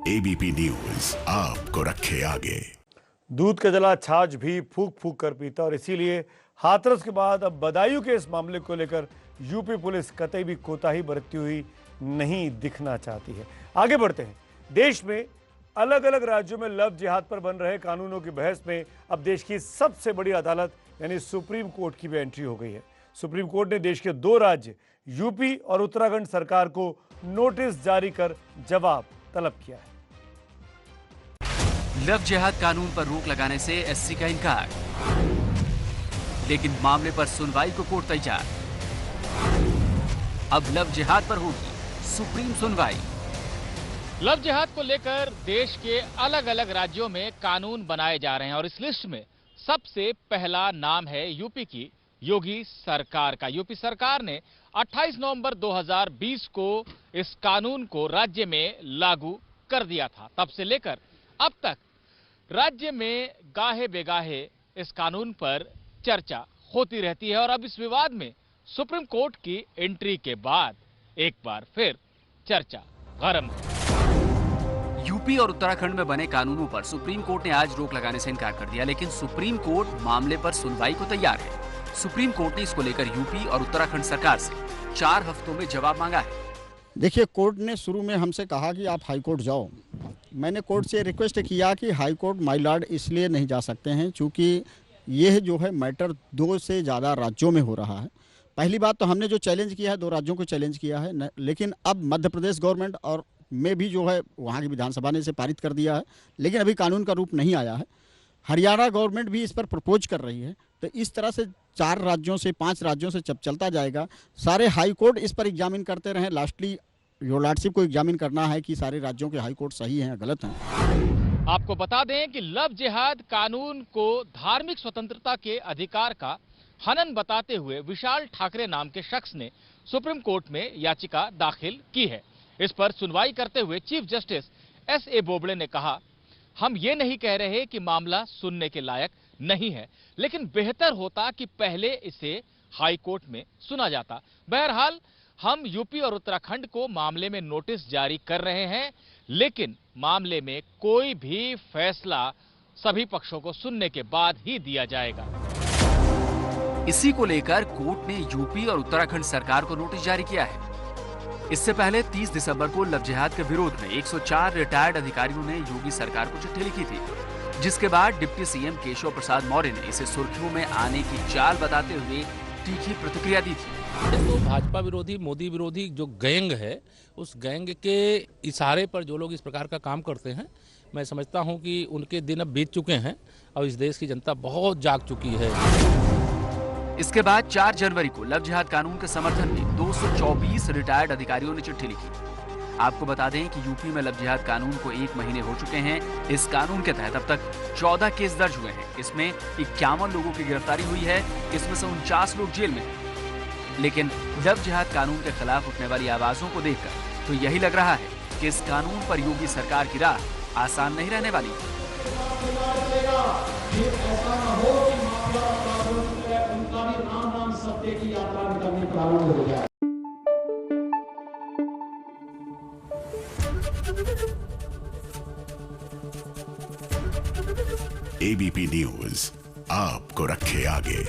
ABP news आपको रखे आगे। दूध का जला छाछ भी फूक फूक कर पीता और इसीलिए हाथरस के बाद अब बदायूं के इस मामले को लेकर यूपी पुलिस कतई भी कोताही बरतती हुई नहीं दिखना चाहती है। आगे बढ़ते हैं। देश में अलग अलग राज्यों में लव जिहाद पर बन रहे कानूनों की बहस में अब देश की सबसे बड़ी अदालत यानी सुप्रीम कोर्ट की भी एंट्री हो गई है। सुप्रीम कोर्ट ने देश के 2 राज्य यूपी और उत्तराखंड सरकार को नोटिस जारी कर जवाब तलब किया है। लव जिहाद कानून पर रोक लगाने से एससी का इनकार, लेकिन मामले पर सुनवाई को कोर्ट तैयार। अब लव जिहाद पर होगी सुप्रीम सुनवाई। लव जिहाद को लेकर देश के अलग अलग राज्यों में कानून बनाए जा रहे हैं और इस लिस्ट में सबसे पहला नाम है यूपी की योगी सरकार का। यूपी सरकार ने 28 नवंबर 2020 को इस कानून को राज्य में लागू कर दिया था। तब से लेकर अब तक राज्य में गाहे बेगाहे इस कानून पर चर्चा होती रहती है और अब इस विवाद में सुप्रीम कोर्ट की एंट्री के बाद एक बार फिर चर्चा गर्म है। यूपी और उत्तराखंड में बने कानूनों पर सुप्रीम कोर्ट ने आज रोक लगाने से इनकार कर दिया, लेकिन सुप्रीम कोर्ट मामले पर सुनवाई को तैयार है। सुप्रीम कोर्ट ने इसको लेकर यूपी और उत्तराखंड सरकार से 4 हफ्तों में जवाब मांगा है। देखिए, कोर्ट ने शुरू में हमसे कहा कि आप हाई कोर्ट जाओ। मैंने कोर्ट से रिक्वेस्ट किया कि हाई कोर्ट माय लॉर्ड इसलिए नहीं जा सकते हैं क्योंकि यह जो है मैटर 2 से ज़्यादा राज्यों में हो रहा है। पहली बात तो हमने जो चैलेंज किया है 2 राज्यों को चैलेंज किया है, लेकिन अब मध्य प्रदेश गवर्नमेंट और में भी जो है वहाँ की विधानसभा ने इसे पारित कर दिया है, लेकिन अभी कानून का रूप नहीं आया है। हरियाणा गवर्नमेंट भी इस पर प्रपोज कर रही है। तो इस तरह से 4 राज्यों से 5 राज्यों से जब चलता जाएगा, सारे हाई कोर्ट इस पर एग्जामिन करते रहें। लास्टली योर लॉर्डशिप को एग्जामिन करना है कि सारे राज्यों के हाई कोर्ट सही हैं या गलत हैं। आपको बता दें कि लव जिहाद कानून को धार्मिक स्वतंत्रता के अधिकार का हनन बताते हुए विशाल ठाकरे नाम के शख्स ने सुप्रीम कोर्ट में याचिका दाखिल की है। इस पर सुनवाई करते हुए चीफ जस्टिस एस.ए. बोबड़े ने कहा, हम ये नहीं कह रहे कि मामला सुनने के लायक नहीं है, लेकिन बेहतर होता कि पहले इसे हाई कोर्ट में सुना जाता। बहरहाल हम यूपी और उत्तराखंड को मामले में नोटिस जारी कर रहे हैं, लेकिन मामले में कोई भी फैसला सभी पक्षों को सुनने के बाद ही दिया जाएगा। इसी को लेकर कोर्ट ने यूपी और उत्तराखंड सरकार को नोटिस जारी किया है। इससे पहले 30 दिसंबर को लव जिहाद के विरोध में 104 रिटायर्ड अधिकारियों ने योगी सरकार को चिट्ठी लिखी थी, जिसके बाद डिप्टी सीएम केशव प्रसाद मौर्य ने इसे सुर्खियों में आने की चाल बताते हुए तीखी प्रतिक्रिया दी थी। तो भाजपा विरोधी, मोदी विरोधी जो गैंग है, उस गैंग के इशारे पर जो लोग इस प्रकार का काम करते हैं, मैं समझता हूं कि उनके दिन अब बीत चुके हैं और इस देश की जनता बहुत जाग चुकी है। इसके बाद 4 जनवरी को लव जिहाद कानून के समर्थन में 224 रिटायर्ड अधिकारियों ने चिट्ठी लिखी। आपको बता दें कि यूपी में लव जिहाद कानून को 1 महीने हो चुके हैं। इस कानून के तहत अब तक 14 केस दर्ज हुए हैं। इसमें 51 लोगों की गिरफ्तारी हुई है, इसमें से 49 लोग जेल में हैं। लेकिन लव जिहाद कानून के खिलाफ उठने वाली आवाजों को देखकर तो यही लग रहा है कि इस कानून पर योगी सरकार की राह आसान नहीं रहने वाली। एबीपी न्यूज आपको रखे आगे।